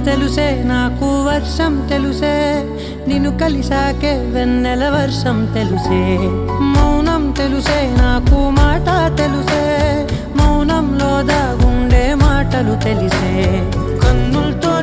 తెలుసే నాకు వర్షం తెలుసే నిన్ను కలిసాకే వెన్నెల వర్షం తెలుసే మౌనం తెలుసే నాకు మాట తెలుసే మౌనంలో దాగుండే మాటలు తెలిసే కన్నులతో